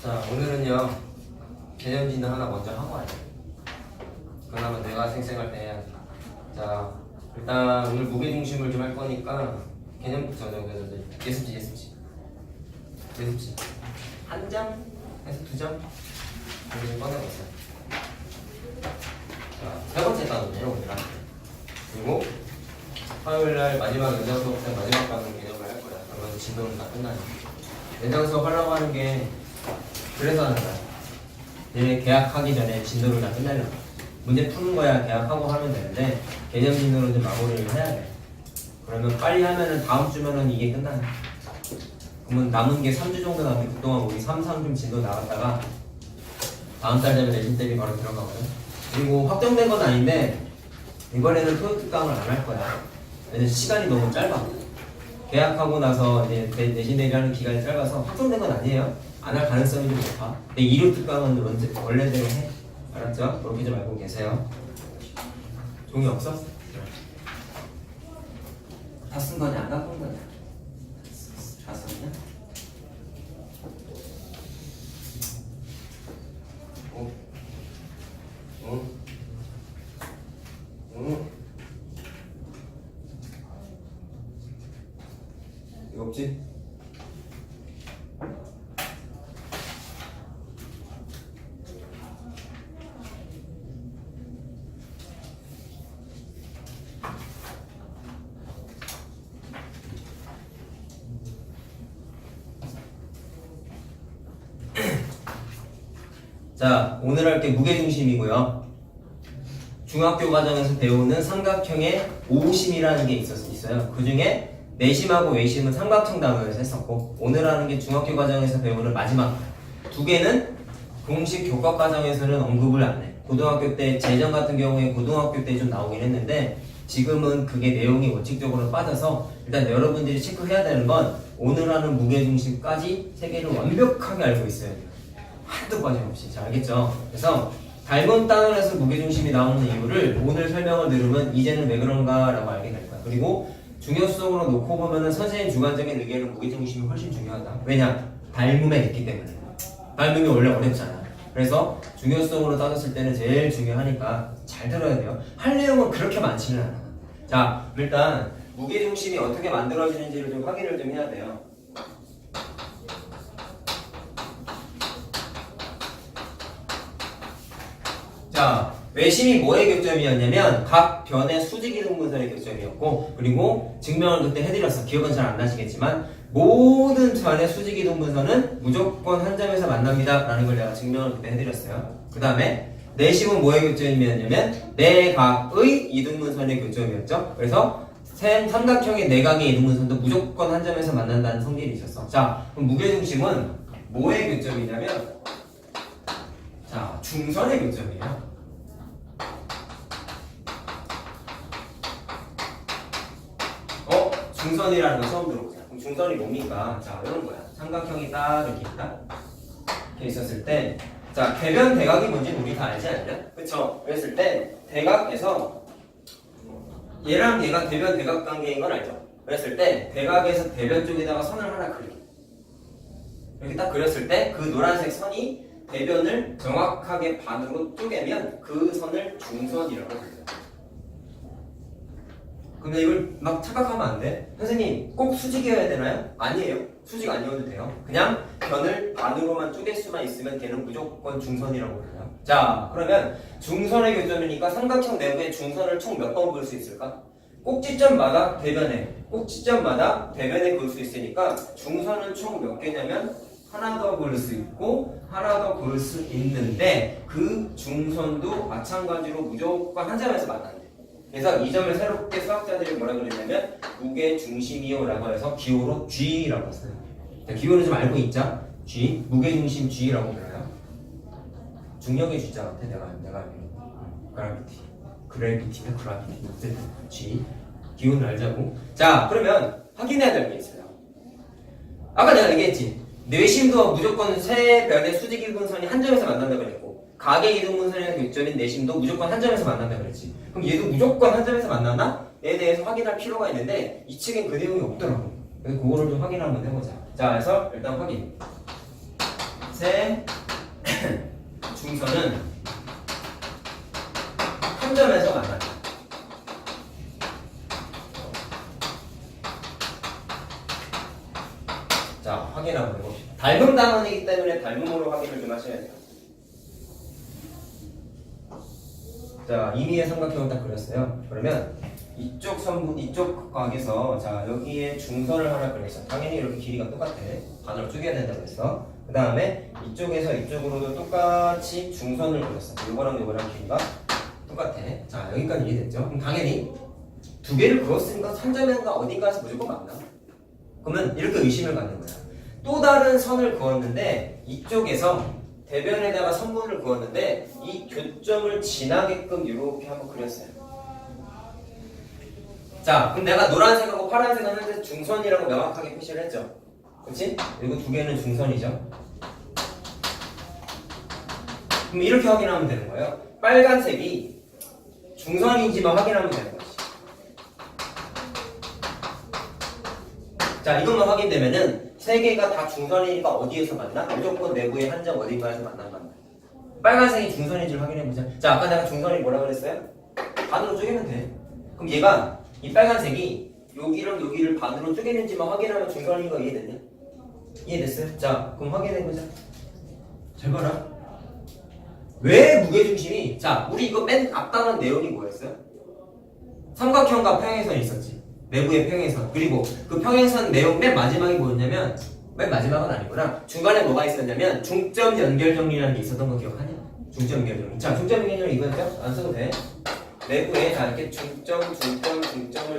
자, 오늘은요 개념진단 하나 먼저 하고 와요. 그러면 내가 생생할 때 해야지. 자, 일단 오늘 무게중심을 좀 할 거니까 개념부터 예습지 한 장에서 두 장 정도 꺼내보세요. 자, 세 번째 단원이에요 오늘은. 그리고 화요일날 마지막 연장 수업 때 마지막 단원 개념을 할 거야. 그러면 진도는 다 끝나니까. 연장 수업 하려고 하는 게 그래서 하는 거야. 얘 계약하기 전에 진도를 다 끝내려고. 문제 푸는 거야 계약하고 하면 되는데 개념 진도를 좀 마무리를 해야 돼. 그러면 빨리 하면은 다음 주면은 이게 끝나요. 그러면 남은 게 3주 정도 남는데 그동안 우리 3중 진도 나갔다가 다음 달 되면 내신 대비 바로 들어가거든. 그리고 확정된 건 아닌데 이번에는 토요 특강을 안 할 거야. 왜냐면 시간이 너무 짧아. 계약하고 나서 이제 내신 대비하는 기간이 짧아서 확정된 건 아니에요. 안 할 가능성이 좀 높아. 근데 2류 특강은 원래대로 해. 알았죠? 그렇게 좀 알고 계세요. 종이 없어? 다 쓴 거냐? 안 갖고 온 거냐? 다 썼냐? 오. 응? 응? 이거 없지? 자, 오늘 할 게 무게중심이고요. 중학교 과정에서 배우는 삼각형의 오심이라는 게 있어요. 그 중에 내심하고 외심은 삼각형 단원에서 했었고, 오늘 하는 게 중학교 과정에서 배우는 마지막 두 개는 공식 교과 과정에서는 언급을 안 해. 고등학교 때 재정 같은 경우에 고등학교 때 좀 나오긴 했는데 지금은 그게 내용이 원칙적으로 빠져서 일단 여러분들이 체크해야 되는 건 오늘 하는 무게중심까지 세 개를 완벽하게 알고 있어야 돼요. 한도 빠짐없이. 자, 알겠죠? 그래서 닮은 단원에서 무게중심이 나오는 이유를 오늘 설명을 들으면 이제는 왜 그런가 라고 알게 될 거야. 그리고 중요성으로 놓고 보면은 선생님 주관적인 의견은 무게중심이 훨씬 중요하다. 왜냐? 닮음에 있기 때문에. 닮음이 원래 어렵잖아. 그래서 중요성으로 따졌을 때는 제일 중요하니까 잘 들어야 돼요. 할 내용은 그렇게 많지는 않아. 자, 일단 무게중심이 어떻게 만들어지는지를 좀 확인을 좀 해야 돼요. 자, 외심이 뭐의 교점이었냐면 각 변의 수직이동분선의 교점이었고, 그리고 증명을 그때 해드렸어. 기억은 잘 안 나시겠지만 모든 변의 수직이동분선은 무조건 한 점에서 만납니다 라는 걸 내가 증명을 그때 해드렸어요. 그 다음에 내심은 뭐의 교점이었냐면 내각의 이등분선의 교점이었죠. 그래서 삼각형의 내각의 이등분선도 무조건 한 점에서 만난다는 성질이 있었어. 자, 그럼 무게중심은 뭐의 교점이냐면 자, 중선의 교점이에요. 중선이라는 거 처음 들어보자. 그럼 중선이 뭡니까? 자, 이런 거야. 삼각형이 딱 이렇게 있다. 이렇게 있었을 때, 자, 대변 대각이 뭔지 우리 다 알지 않냐? 그쵸? 그랬을 때, 대각에서 얘랑 얘가 대변 대각 관계인 건 알죠? 그랬을 때, 대각에서 대변 쪽에다가 선을 하나 그려. 이렇게 딱 그렸을 때, 그 노란색 선이 대변을 정확하게 반으로 쪼개면 그 선을 중선이라고 불러요. 근데 이걸 막 착각하면 안 돼. 선생님 꼭 수직이어야 되나요? 아니에요. 수직 아니어도 돼요. 그냥 변을 반으로만 쪼갤 수만 있으면 걔는 무조건 중선이라고 불러요. 자, 그러면 중선의 교점이니까 삼각형 내부에 중선을 총 몇 번 그을 수 있을까? 꼭지점마다 대변에 그을 수 있으니까 중선은 총 몇 개냐면 하나 더 그을 수 있고 하나 더 그을 수 있는데 그 중선도 마찬가지로 무조건 한 점에서 만난대. 그래서 이 점을 새롭게 수학자들이 뭐라 그랬냐면 무게중심이요 라고 해서 기호로 G라고 써요. 기호는 좀 알고 있자? G, 무게중심 G라고 불러요. 중력의 G자 같아. 내가 알기로 그래비티가 그라비티 어쨌든 G 기호는 알자고. 자, 그러면 확인해야 될 게 있어요. 아까 내가 얘기했지. 내심도 무조건 세 변의 수직이동분선이 한 점에서 만난다고 그랬고 각의 이등분선의 교점인 내심도 무조건 한 점에서 만난다고 그랬지. 그럼 얘도 무조건 한 점에서 만나나? 에 대해서 확인할 필요가 있는데 이 책엔 그 내용이 없더라고. 그래서 그거를 좀 확인 한번 해보자. 자, 그래서 일단 확인. 세 중선은 한 점에서 만난다. 자, 확인 한번 해봅시다. 닮은 단원이기 때문에 닮음으로 확인을 좀 하셔야 돼요. 자, 임의의 삼각형을 딱 그렸어요. 그러면 이쪽 선분, 이쪽 각에서 자, 여기에 중선을 하나 그렸어. 당연히 이렇게 길이가 똑같아. 반으로 쪼개야 된다고 했어. 그 다음에 이쪽에서 이쪽으로도 똑같이 중선을 그렸어. 요거랑 요거랑 길이가 똑같아. 자, 여기까지 이해됐죠? 그럼 당연히 두 개를 그었으니까 산점인가 어딘가에서 무조건 만나. 그러면 이렇게 의심을 갖는 거야. 또 다른 선을 그었는데 이쪽에서 대변에다가 선분을 그었는데 이 교점을 지나게끔 이렇게 한번 그렸어요. 자, 그럼 내가 노란색하고 파란색은 현재 중선이라고 명확하게 표시를 했죠. 그렇지? 그리고 두 개는 중선이죠. 그럼 이렇게 확인하면 되는 거예요. 빨간색이 중선인지만 확인하면 되는 거지. 자, 이것만 확인되면은 세 개가 다 중선이니까 어디에서 만나? 무조건 내부의 한 점 어딘가에서 만난다. 빨간색이 중선인지를 확인해보자. 자, 아까 내가 중선이 뭐라 그랬어요? 반으로 쪼개면 돼. 그럼 얘가 이 빨간색이 여기랑 여기를 반으로 쪼개는지만 확인하면 중선인 거 이해됐냐? 이해됐어요? 자, 그럼 확인해보자. 잘 봐라. 왜 무게중심이? 자, 우리 이거 맨 앞단한 내용이 뭐였어요? 삼각형과 평행선이 있었지. 내부의 평행선. 그리고 그 평행선 내용 맨 마지막이 뭐였냐면, 맨 마지막은 아니구나. 중간에 뭐가 있었냐면 중점 연결 정리라는 게 있었던 거 기억하냐? 중점 연결 정리. 자, 중점 연결 정리 이거였죠? 안 써도 돼. 내부에 자 이렇게 중점을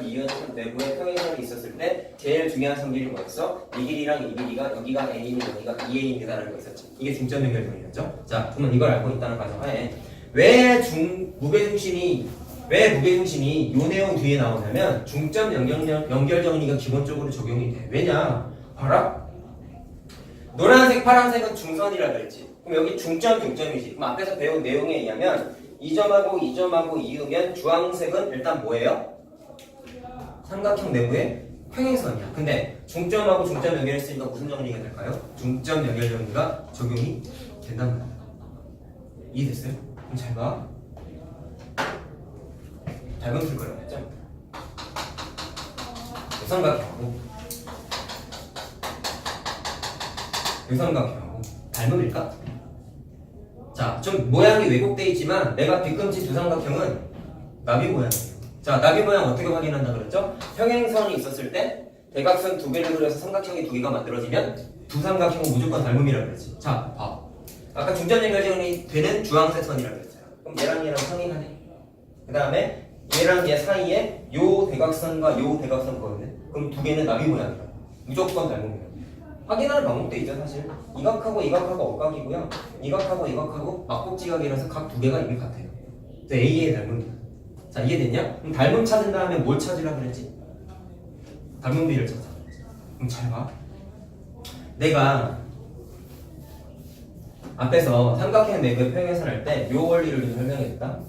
이은 내부에 평행선이 있었을 때 제일 중요한 성질이 뭐였어? 이 길이랑 이 길이가 여기가 A이면 여기가 2A입니다라는 거 있었지. 이게 중점 연결 정리였죠? 자, 그러면 이걸 알고 있다는 가정하에 왜 무게중심이 요 내용 뒤에 나오냐면 중점 연결 정리가 기본적으로 적용이 돼. 왜냐? 봐라. 노란색, 파란색은 중선이라 그랬지. 그럼 여기 중점이지. 그럼 앞에서 배운 내용에 의하면 이 점하고 이 점하고 이으면 주황색은 일단 뭐예요? 삼각형 내부의 평행선이야. 근데 중점하고 중점 연결했으니까 무슨 정리가 될까요? 중점 연결 정리가 적용이 된단 말이야. 이해됐어요? 그럼 잘 봐. 잘 멈출 거라고 했죠? 유삼각형하고 닮음일까? 자, 좀 모양이 왜곡되어 있지만 내가 뒤꿈치 두삼각형은 나비 모양이에요. 자, 나비 모양 어떻게 확인한다 그랬죠? 평행선이 있었을 때 대각선 두 개를 그려서 삼각형이 두 개가 만들어지면 두삼각형은 무조건 닮음이라고 그랬지. 자, 봐. 아까 중점 연결점이 되는 주황색 선이라고 그랬잖아. 그럼 얘랑 상행하네. 그 다음에 얘랑 얘 사이에 요 대각선과 요 대각선 거였네. 그럼 두 개는 나비 모양이야. 무조건 닮음이야. 확인하는 방법도 있죠, 사실. 이 각하고 이 각하고 억각이고요. 이 각하고 이 각하고 막복지각이라서 각 두 개가 이미 같아요. 그래서 A의 닮음이다. 자, 이해됐냐? 그럼 닮음 찾은 다음에 뭘 찾으라 그랬지? 닮음비를 찾아. 그럼 잘 봐. 내가 앞에서 삼각형 내부의 평행선 할 때 요 원리를 좀 설명했다.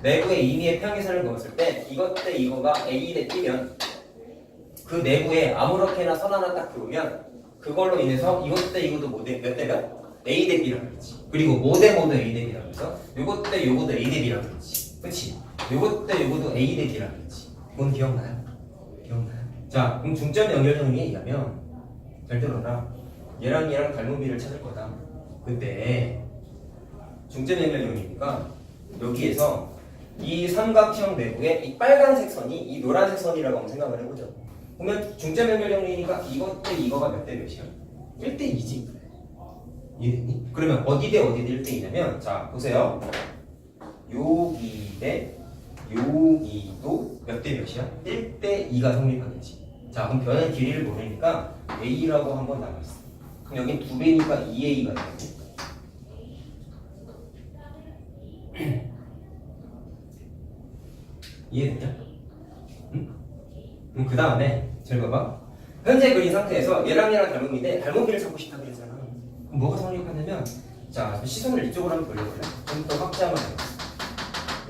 내부의 임의의 평행선을 그었을 때 이것 대 이거가 A 대 B면 그 내부에 아무렇게나 선 하나 딱 그으면 그걸로 인해서 이것 대 이것도 몇 대면? A 대 B라고 그랬지. 그리고 뭐 대 뭐도 A 대 B라고 해서 요것 대 요것도 A 대 B라고 그랬지. 그치? 요것 대 요것도 A 대 B라고 그랬지. 그건 기억나요? 기억나요? 자, 그럼 중점 연결 정리에 의하면 잘 들어라. 얘랑 닮음비를 찾을 거다. 근데 중점 연결 정리니까 여기에서 이 삼각형 내부에 이 빨간색 선이 이 노란색 선이라고 한번 생각을 해보죠. 보면 중점 연결 정리니까 이것 대 이거가 몇 대 몇이야? 1대 2지. 이해됐니? 그러면 어디 대 1대 2냐면 자 보세요. 여기 대 여기도 몇 대 몇이야? 1대 2가 성립하겠지. 자 그럼 변의 길이를 모르니까 A라고 한번 나눴어. 그럼 여긴 2배니까 2A가 되고 이해됐냐? 응? 그럼 그 다음에 잘 봐봐. 현재 그린 상태에서 얘랑 닮음인데 닮음비를 찾고 싶다 그랬잖아. 그럼 뭐가 성립하냐면 자 시선을 이쪽으로 한번 돌려볼래? 좀 더 확장을 해봤어.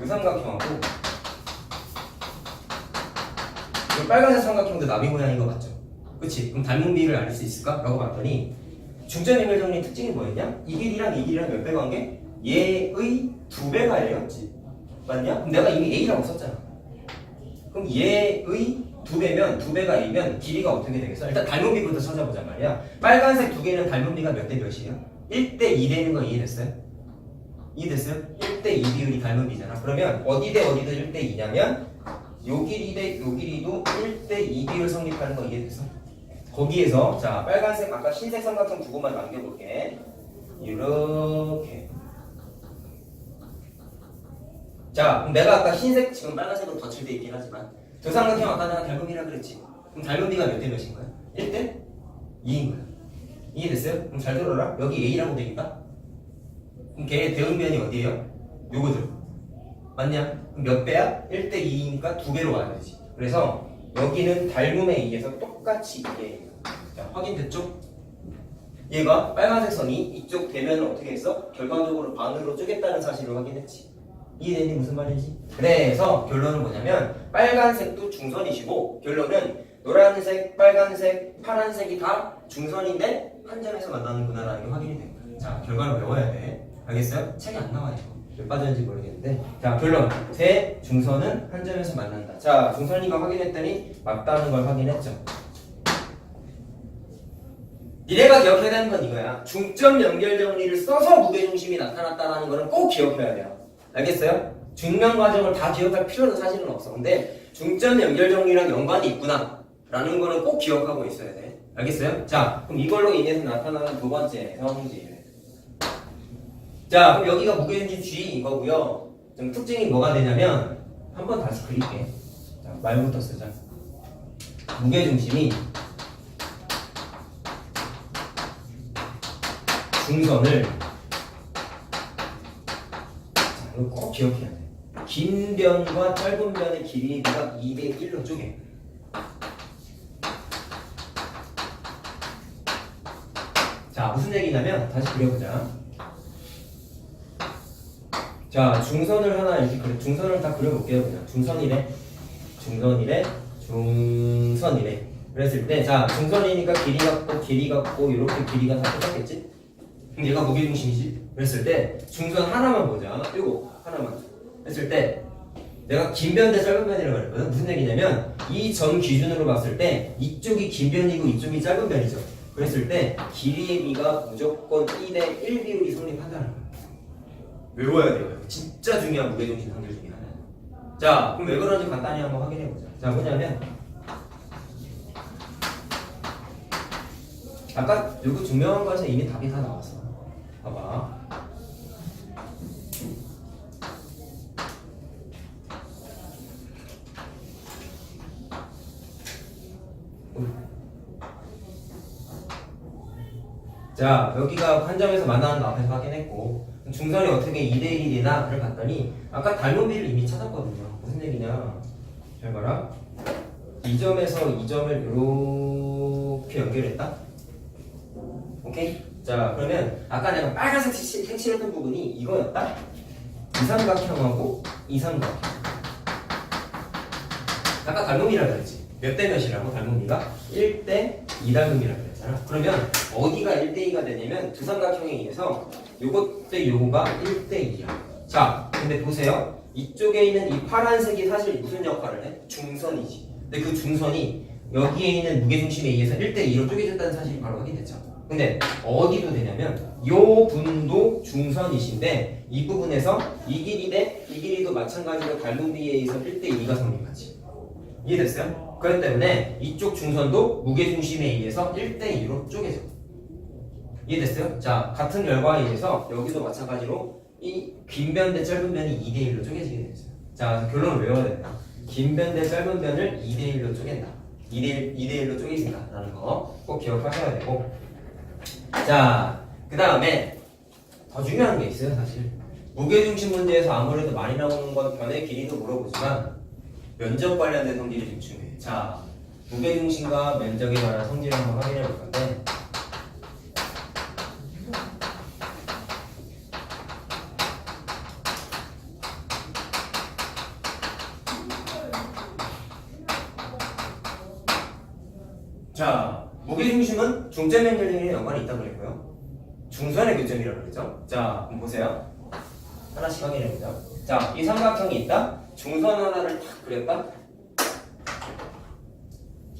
이 삼각형하고 이 빨간색 삼각형도 나비 모양인 거 맞죠? 그치? 그럼 닮은 비를 알 수 있을까? 라고 봤더니 중점 연결 정리 특징이 뭐였냐? 이 길이랑 이 길이랑 몇 배 관계? 얘의 2배가 A였지. 맞냐? 그럼 내가 이미 A라고 썼잖아. 그럼 얘의 2배면 2배가 A면 길이가 어떻게 되겠어? 일단 닮은 비부터 찾아보자 말이야. 빨간색 두 개는 닮은 비가 몇 대 몇이에요? 1대 2 되는 거 이해됐어요? 이해됐어요? 1대 2 비율이 닮은 비잖아. 그러면 어디 대 어디도 1대 2냐면 요 길이 대 요 길이도 1대 2 비율 성립하는 거 이해됐어? 거기에서 자 빨간색 아까 흰색 삼각형 두 곳만 남겨볼게. 이렇게. 자 그럼 내가 아까 흰색 지금 빨간색으로 덧칠 때 있긴 하지만 두 삼각형 아까 내가 닮은 비라 그랬지. 그럼 닮은 비가 몇 대 몇인 거야? 1대 2인 거야. 이해됐어요? 그럼 잘 들어라. 여기 A라고 되니까 그럼 걔의 대응변이 어디예요? 요거들 맞냐? 그럼 몇 배야? 1대 2니까 2배로 와야 되지. 그래서 여기는 닮음에 의해서 똑같이 이게 자 확인됐죠? 얘가 빨간색 선이 이쪽 대면을 어떻게 했어? 결과적으로 반으로 쪼갰다는 사실을 확인했지. 이해되니 무슨 말인지? 그래서 결론은 뭐냐면 빨간색도 중선이시고 결론은 노란색, 빨간색, 파란색이 다 중선인데 한 점에서 만나는구나 라는 게 확인이 된 거야. 자 결과를 외워야 돼. 알겠어요? 책이 안 나와요. 왜 빠졌는지 모르겠는데 자 결론 대 중선은 한 점에서 만난다. 자 중선이가 확인했더니 맞다는 걸 확인했죠. 니네가 기억해야 되는 건 이거야. 중점 연결 정리를 써서 무게중심이 나타났다는 거는 꼭 기억해야 돼요. 알겠어요? 중간 과정을 다 기억할 필요는 사실은 없어. 근데 중점 연결 정리랑 연관이 있구나 라는 거는 꼭 기억하고 있어야 돼. 알겠어요? 자 그럼 이걸로 인해서 나타나는 두 번째 성질. 자 그럼 여기가 무게중심 G 이거고요. 좀 특징이 뭐가 되냐면 한번 다시 그릴게. 자 말부터 쓰자. 무게중심이 중선을 자 이거 꼭 기억해야 돼. 긴 변과 짧은 변의 길이가 2대 1로 쪼개. 자 무슨 얘기냐면 다시 그려보자. 자 중선을 하나 이렇게 그려. 중선을 다 그려볼게요. 그냥 중선이래 중선이래 그랬을 때 자 중선이니까 길이 같고 이렇게 길이가 다 똑같겠지? 그럼 얘가 무게중심이지? 그랬을 때 중선 하나만 보자. 이거 하나만 했을 때 내가 긴 변 대 짧은 변이라고 그랬거든. 무슨 얘기냐면 이 점 기준으로 봤을 때 이쪽이 긴 변이고 이쪽이 짧은 변이죠. 그랬을 때 길이의 비가 무조건 2대 1 비율이 성립한다는 거야. 외워야 돼요. 진짜 중요한 무게중심 성질 중에 하나예요. 자 그럼 왜 그런지 간단히 한번 확인해보자. 자 뭐냐면 아까 요거 증명한 거에서 이미 답이 다 나왔어. 봐봐. 자 여기가 한 점에서 만나는 거 앞에서 확인했고 중선이 어떻게 2대 1이 되나를 봤더니 아까 닮은 비를 이미 찾았거든요. 무슨 얘기냐 잘 봐라. 이 점에서 이 점을 이렇게 연결했다. 오케이? 자 그러면 아까 내가 빨간색 색칠했던 부분이 이거였다. 이 삼각형하고 이 삼각형 아까 닮음이라 그랬지. 몇 대 몇이라고 닮음이가? 1대 2 닮음이라 그랬잖아. 그러면 어디가 1대 2가 되냐면 두 삼각형에 의해서 요것 대 요거가 1대 2야. 자 근데 보세요. 이쪽에 있는 이 파란색이 사실 무슨 역할을 해? 중선이지. 근데 그 중선이 여기에 있는 무게중심에 의해서 1대 2로 쪼개졌다는 사실이 바로 확인됐죠. 근데 어디도 되냐면 요 분도 중선이신데 이 부분에서 이 길이 대 이 길이도 마찬가지로 닮은 비에 의해서 1대 2가 성립하지. 이해됐어요? 그렇기 때문에 이쪽 중선도 무게중심에 의해서 1대 2로 쪼개져. 이해됐어요? 자 같은 결과에 의해서 여기도 마찬가지로 이 긴 변 대 짧은 변이 2대 1로 쪼개지게 됐어요. 자 결론을 외워야 된다. 긴 변 대 짧은 변을 2대 1로 쪼갠다. 2대 1로 쪼개진다라는 거 꼭 기억하셔야 되고. 자, 그 다음에 더 중요한 게 있어요, 사실. 무게중심 문제에서 아무래도 많이 나오는 건 변의 길이도 물어보지만 면적 관련된 성질이 좀 중요해. 자, 무게중심과 면적에 관한 성질을 한번 확인해 볼 건데. 자, 무게중심은 중점 연결력에 연관이 있다고 그랬고요. 중선의 교점이라고 그랬죠. 자, 그럼 보세요. 하나씩 확인해보자. 자, 이 삼각형이 있다. 중선 하나를 탁 그렸다.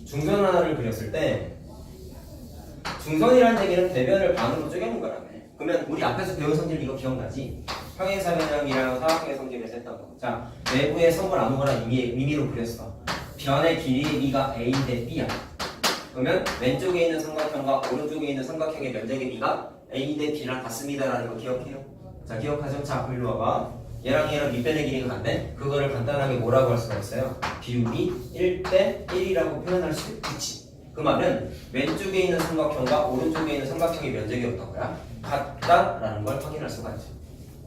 중선 하나를 그렸을 때 중선이라는 얘기는 대변을 반으로 쪼개는 거라며. 그러면 우리 앞에서 배운 성질 이거 기억나지? 평행사변형이랑 사각형의 성질에서 했던 거. 자, 내부의 선을 아무거나 임의로 그렸어. 변의 길이의 미가 A 대 B야. 그러면 왼쪽에 있는 삼각형과 오른쪽에 있는 삼각형의 면적의 미가 A 대 B랑 같습니다라는 거 기억해요? 자, 기억하죠? 자, 그럼 일로 와봐. 얘랑 밑변의 길이가 같네? 그거를 간단하게 뭐라고 할 수가 있어요? 비율이 1대 1이라고 표현할 수 있지. 그 말은 왼쪽에 있는 삼각형과 오른쪽에 있는 삼각형의 면적이 어떤 거야? 같다라는 걸 확인할 수가 있죠.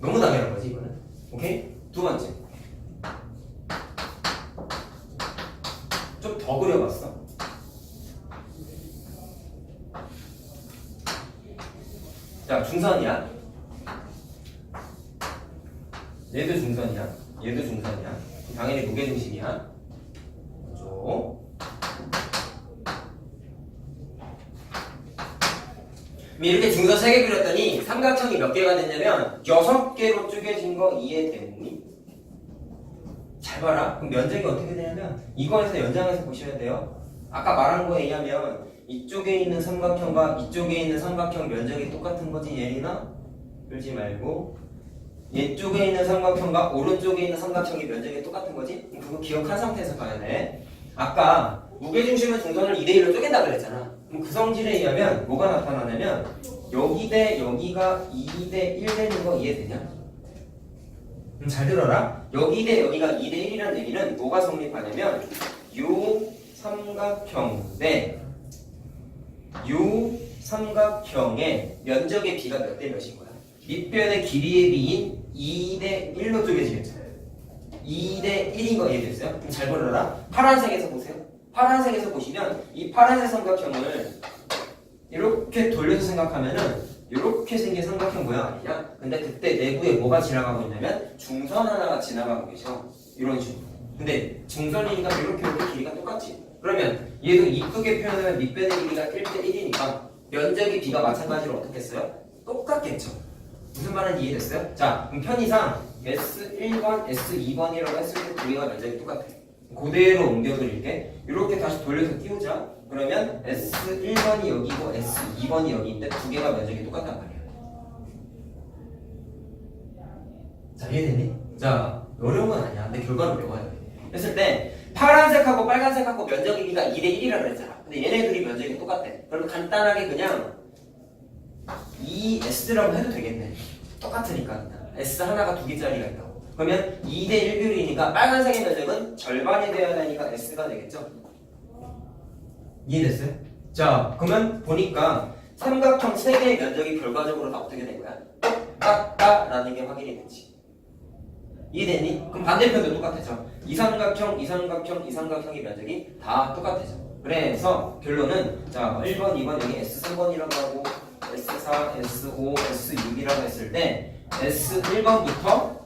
너무 당연한 거지 이거는. 오케이? 두 번째. 좀 더 그려봤어. 자, 중선이야. 얘도 중선이야. 얘도 중선이야. 당연히 무게중심이야. 쭉. 이렇게 중선 3개 그렸더니 삼각형이 몇 개가 됐냐면 6개로 쪼개진 거 이해되니? 잘 봐라. 그럼 면적이 어떻게 되냐면 이거에서 연장해서 보셔야 돼요. 아까 말한 거에 의하면 이쪽에 있는 삼각형과 이쪽에 있는 삼각형 면적이 똑같은 거지 예린아? 그러지 말고 얘쪽에 있는 삼각형과 오른쪽에 있는 삼각형의 면적이 똑같은 거지? 그거 기억한 상태에서 봐야 돼. 아까 무게중심은 중선을 2대1로 쪼갠다 그랬잖아. 그럼 그 성질에 의하면 뭐가 나타나냐면 여기 대 여기가 2대 1 되는 거 이해되냐? 잘 들어라. 여기 대 여기가 2대 1이라는 얘기는 뭐가 성립하냐면 요 삼각형 대 요 삼각형의 면적의 비가 몇 대 몇인 거야? 밑변의 길이의 비인 2대 1로 쪼개지겠죠. 2대 1인 거 이해됐어요? 그럼 잘 보려라. 파란색에서 보세요. 파란색에서 보시면 이 파란색 삼각형을 이렇게 돌려서 생각하면은 이렇게 생긴 삼각형 모양 아니냐? 근데 그때 내부에 뭐가 지나가고 있냐면 중선 하나가 지나가고 계셔. 이런 식으로. 근데 중선이니까 이렇게 길이가 똑같지. 그러면 얘도 이쁘게 표현하면 밑변의 길이가 1대 1이니까 면적의 비가 마찬가지로 어떻게 했어요? 똑같겠죠. 무슨 말인지 이해됐어요? 자, 그럼 편의상 S1번, S2번이라고 했을 때 두 개가 면적이 똑같아. 그대로 옮겨 그릴게. 이렇게 다시 돌려서 띄우자. 그러면 S1번이 여기고 S2번이 여기인데 두 개가 면적이 똑같단 말이야. 자, 이해되니? 자, 어려운 건 아니야. 근데 결과를 외워야 돼. 했을 때 파란색하고 빨간색하고 면적의 비가 2대 1이라 그랬잖아. 근데 얘네 둘이 면적이 똑같대. 그러면 간단하게 그냥 ES라고 해도 되겠네. 똑같으니까. S 하나가 두 개짜리가 있다고. 그러면 2대 1 비율이니까 빨간색의 면적은 절반이 되어야 되니까 S가 되겠죠? 이해됐어요? 자, 그러면 보니까 삼각형 3개의 면적이 결과적으로 다 어떻게 된 거야? 똑같다라는 게 확인이 되지. 이해됐니? 그럼 반대편도 똑같았죠. 이 삼각형, 이 삼각형, 이 삼각형의 면적이 다 똑같아져. 그래서 결론은 자 1번, 2번 여기 S3번이라고 하고 S4, S5, S6이라고 했을 때 S1번부터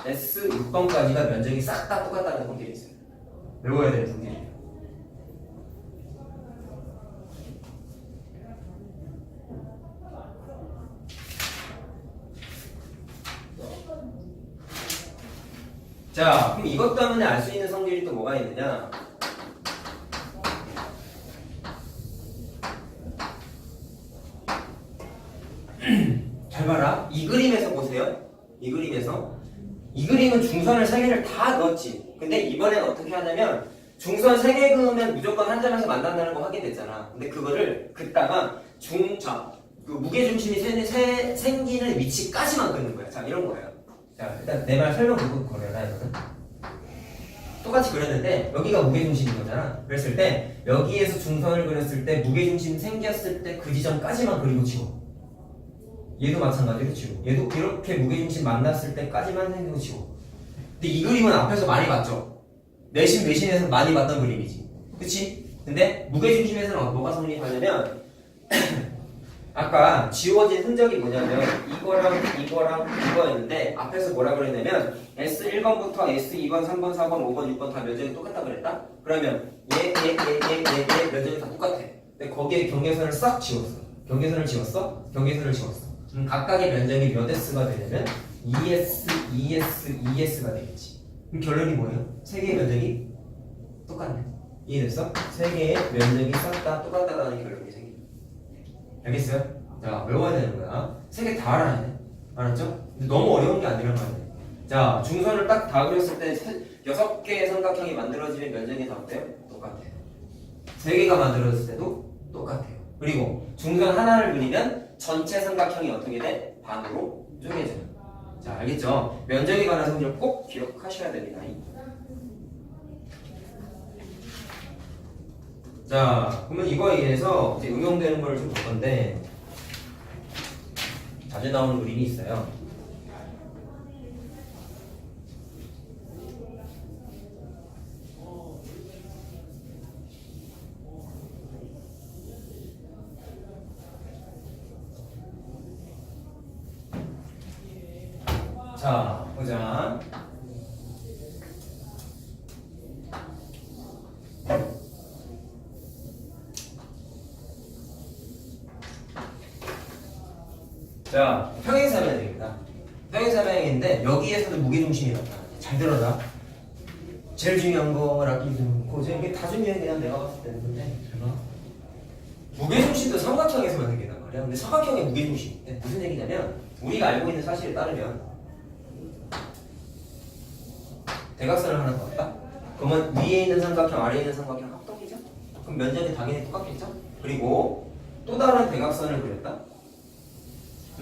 S6번까지가 면적이 싹 다 똑같다는 성질이 있어요. 외워야 되는 성질이에요. 자, 그럼 이것 때문에 알 수 있는 성질이 또 뭐가 있느냐? 잘 봐라. 이 그림에서 보세요. 이 그림에서. 이 그림은 중선을 3개를 다 넣었지. 근데 이번엔 어떻게 하냐면 중선 3개 그으면 무조건 한 점에서 만난다는 거 확인됐잖아. 근데 그거를 긋다가 그 무게중심이 생기는 위치까지만 긋는 거야. 자, 이런 거예요. 자, 일단 내 말 설명 듣고 그려라 이거는. 똑같이 그렸는데 여기가 무게중심인 거잖아. 그랬을 때 여기에서 중선을 그렸을 때 무게중심 생겼을 때 그 지점까지만 그리고 치고 얘도 마찬가지로 치고 얘도 이렇게 무게중심 만났을 때까지만 생기고 치고. 근데 이 그림은 앞에서 많이 봤죠? 내신에서 많이 봤던 그림이지. 그치? 근데 무게중심에서는 뭐가 성립하냐면 아까 지워진 흔적이 뭐냐면 이거랑 이거였는데 앞에서 뭐라 그랬냐면 S1번부터 S2번, 3번, 4번, 5번, 6번 다 면적이 똑같다 그랬다? 그러면 얘 면적이 다 똑같아. 근데 거기에 경계선을 싹 지웠어. 경계선을 지웠어? 경계선을 지웠어. 각각의 면적이 몇 S가 되냐면 2S, 2S, 2S가 되겠지. 그럼 결론이 뭐예요? 세 개의 면적이 똑같네. 이해됐어? 세 개의 면적이 싹 다 똑같다라는 결론이 생겨. 알겠어요? 자, 외워야 되는 거야. 세 개 다 알아야 돼. 알았죠? 근데 너무 어려운 게 아니란 말이야. 자, 중선을 딱 다 그렸을 때 6개의 삼각형이 만들어지면 면적이 다 어때요? 똑같아요. 3개가 만들어졌을 때도 똑같아요. 그리고 중선 하나를 그리면 전체 삼각형이 어떻게 돼? 반으로 쪼개져요. 자, 알겠죠? 면적에 관한 성질을 꼭 기억하셔야 됩니다. 자, 그러면 이거에 의해서 이제 응용되는 걸 좀 볼 건데 자주 나오는 그림이 있어요. 자, 보자. 자, 평행사면입니다. 평행사면인데 여기에서도 무게중심이 나타나. 잘 들어라. 제일 중요한 거를 아끼지 않고 이게 다 중요해. 그냥 내가 봤을 때는. 근데 무게중심도 삼각형에서만 생긴단 말이야. 근데 삼각형의 무게중심인데 무슨 얘기냐면 우리가 알고 있는 사실에 따르면 대각선을 하나 그었다. 그러면 위에 있는 삼각형, 아래에 있는 삼각형 합동이죠? 그럼 면적이 당연히 똑같겠죠? 그리고 또 다른 대각선을 그렸다.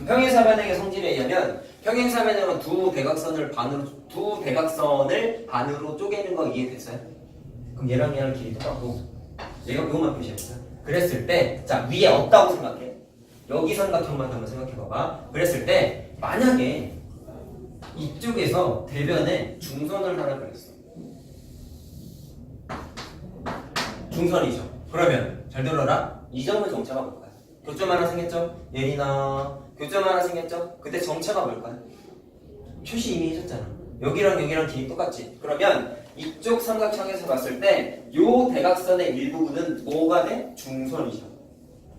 평행사변형의 성질에 의하면 평행사변형은 두 대각선을 반으로 쪼개는 거 이해됐어요? 그럼 얘랑 얘랑 길이 똑같고 얘가 이것만 표시했어요. 그랬을 때, 자, 위에 없다고 생각해. 여기 삼각형만 한번 생각해봐봐. 그랬을 때 만약에 이쪽에서 대변에 중선을 하나 그렸어. 중선이죠. 그러면 잘 들어라. 이 점은 정체가 뭘까요? 교점 하나 생겼죠? 예린아, 교점 하나 생겼죠? 그때 정체가 뭘까요? 표시 이미 해줬잖아. 여기랑 여기랑 길이 똑같지? 그러면 이쪽 삼각형에서 봤을 때 요 대각선의 일부분은 뭐가 돼? 중선이죠.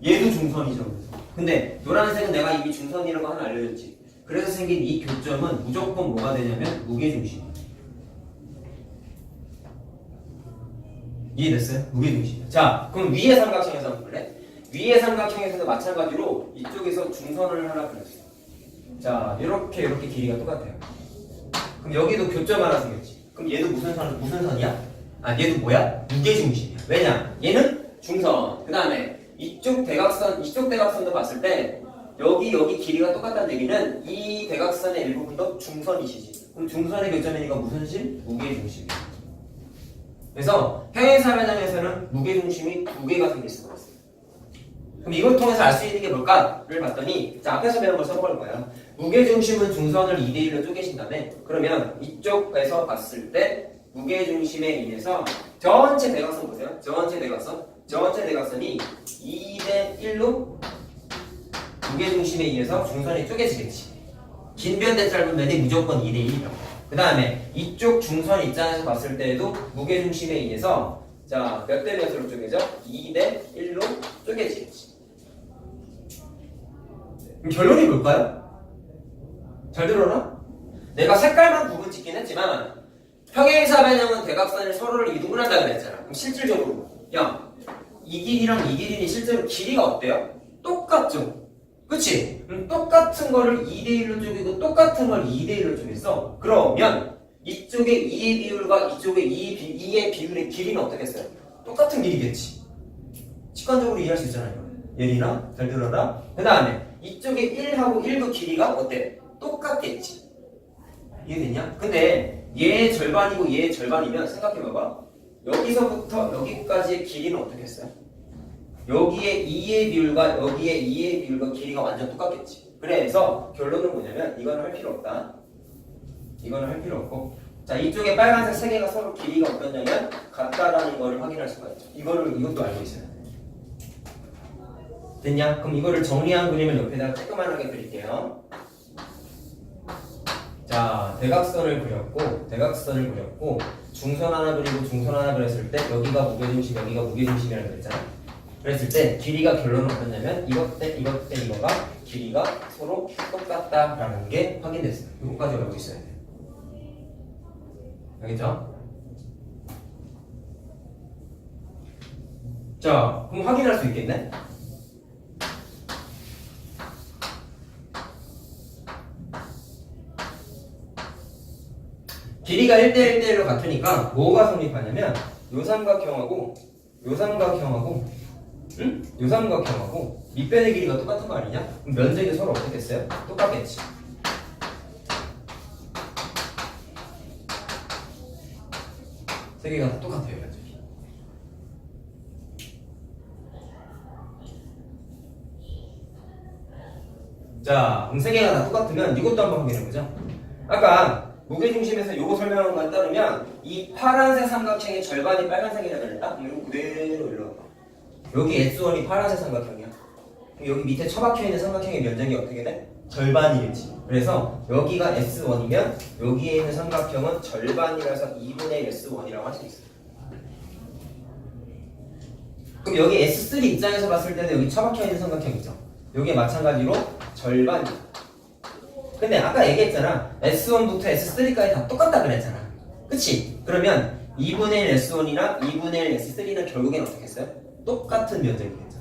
얘도 중선이죠. 근데 노란색은 내가 이미 중선이라고 하나 알려줬지. 그래서 생긴 이 교점은 무조건 뭐가 되냐면 무게중심. 이해됐어요? 무게중심. 자, 그럼 위의 삼각형에서 한번 볼래? 위의 삼각형에서도 마찬가지로 이쪽에서 중선을 하나 그렸어. 자, 이렇게 길이가 똑같아요. 그럼 여기도 교점 하나 생겼지. 그럼 얘도 무슨 선이야? 아, 얘도 뭐야? 무게중심이야. 왜냐? 얘는 중선. 그 다음에 이쪽 대각선도 봤을 때 여기 길이가 똑같다는 얘기는 이 대각선의 일부분도 중선이시지. 그럼 중선의 교점이니까 무슨 실? 무게중심이야. 그래서 평행사변형에서는 무게중심이 두 개가 생길 수가 있어요. 그럼 이걸 통해서 알 수 있는 게 뭘까를 봤더니 자, 앞에서 배운 걸 써볼 거야. 무게중심은 중선을 2대1로 쪼개신 다음에 그러면 이쪽에서 봤을 때 무게중심에 의해서 전체 대각선 보세요. 전체 대각선이 2대1로 무게중심에 의해서 중선이 쪼개지겠지. 긴 변 대 짧은 변이 무조건 2대1이라고. 그 다음에 이쪽 중선 입장에서 봤을 때에도 무게중심에 의해서 자, 몇 대 몇으로 쪼개져? 2대1로 쪼개지겠지. 그럼 결론이 뭘까요? 잘 들어라? 내가 색깔만 구분 짓긴 했지만 평행사변형은 대각선을 서로를 이동을 한다 그랬잖아. 그럼 실질적으로 야, 이 길이랑 이 길이는 실제로 길이가 어때요? 똑같죠? 그치? 그럼 똑같은 거를 2대1로 쪼개고 똑같은 걸 2대1로 쪼갰어. 그러면 이쪽의 2의 비율과 이쪽의 2의 비율의 길이는 어떻겠어요? 똑같은 길이겠지. 직관적으로 이해할 수 있잖아요. 예리나? 잘 들어라. 그 다음에 이쪽에 1하고 1도 길이가 어때? 똑같겠지. 이해됐냐? 근데 얘의 절반이고 얘의 절반이면 생각해봐봐. 여기서부터 여기까지의 길이는 어떻겠어요? 여기에 2의 비율과 여기에 2의 비율과 길이가 완전 똑같겠지. 그래서 결론은 뭐냐면 이거는 할 필요 없다. 이거는 할 필요 없고 자, 이쪽에 빨간색 세 개가 서로 길이가 어떠냐면 같다라는 거를 확인할 수가 있죠. 이것도 알고 있어야 돼. 됐냐? 그럼 이거를 정리한 그림을 옆에다가 조그만하게 그릴게요. 자, 대각선을 그렸고 중선 하나 그리고 중선 하나 그렸을 때 여기가 무게중심, 여기가 무게중심이라고 그랬잖아. 그랬을 때 길이가 결론은 어떠냐면 이것 대 이거가 길이가 서로 똑같다라는 게 확인됐어요. 이거까지 알고 있어야 돼요. 알겠죠? 자, 그럼 확인할 수 있겠네? 길이가 1대 1대 1로 같으니까 뭐가 성립하냐면 요 삼각형하고 요 삼각형하고 요 삼각형하고 밑변의 길이가 똑같은 거 아니냐? 그럼 면적이 서로 어떻게 됐어요? 똑같겠지. 세 개가 다 똑같아요, 면적이. 자, 그럼 세 개가 다 똑같으면 이것도 한번 확인해보자. 아까 무게중심에서 요거 설명한 거에 따르면 이 파란색 삼각형의 절반이 빨간색이라 그랬다? 그럼 이거 그대로 일러봐. 여기 S1이 파란색 삼각형이야. 그럼 여기 밑에 처박혀 있는 삼각형의 면적이 어떻게 돼? 절반이겠지. 그래서 여기가 S1이면 여기에 있는 삼각형은 절반이라서 2분의 1 S1이라고 할 수 있어. 그럼 여기 S3 입장에서 봤을 때는 여기 처박혀 있는 삼각형 있죠? 여기에 마찬가지로 절반이야. 근데 아까 얘기했잖아. S1부터 S3까지 다 똑같다 그랬잖아. 그치? 그러면 2분의 1 S1이랑 2분의 1 S3는 결국엔 어떻게 했어요? 똑같은 면적이겠죠.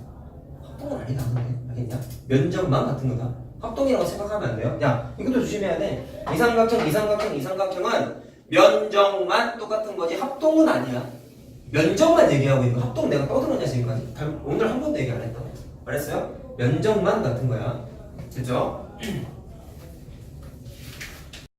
합동은 아니다. 알겠냐? 면적만 같은 거다. 합동이라고 생각하면 안 돼요. 야, 이것도 조심해야 돼. 이 삼각형, 이 삼각형, 이 삼각형은 면적만 똑같은 거지 합동은 아니야. 면적만 얘기하고 있는 거. 합동 내가 떠들었냐 지금까지? 오늘 한 번도 얘기 안 했다. 알았어요? 면적만 같은 거야. 됐죠?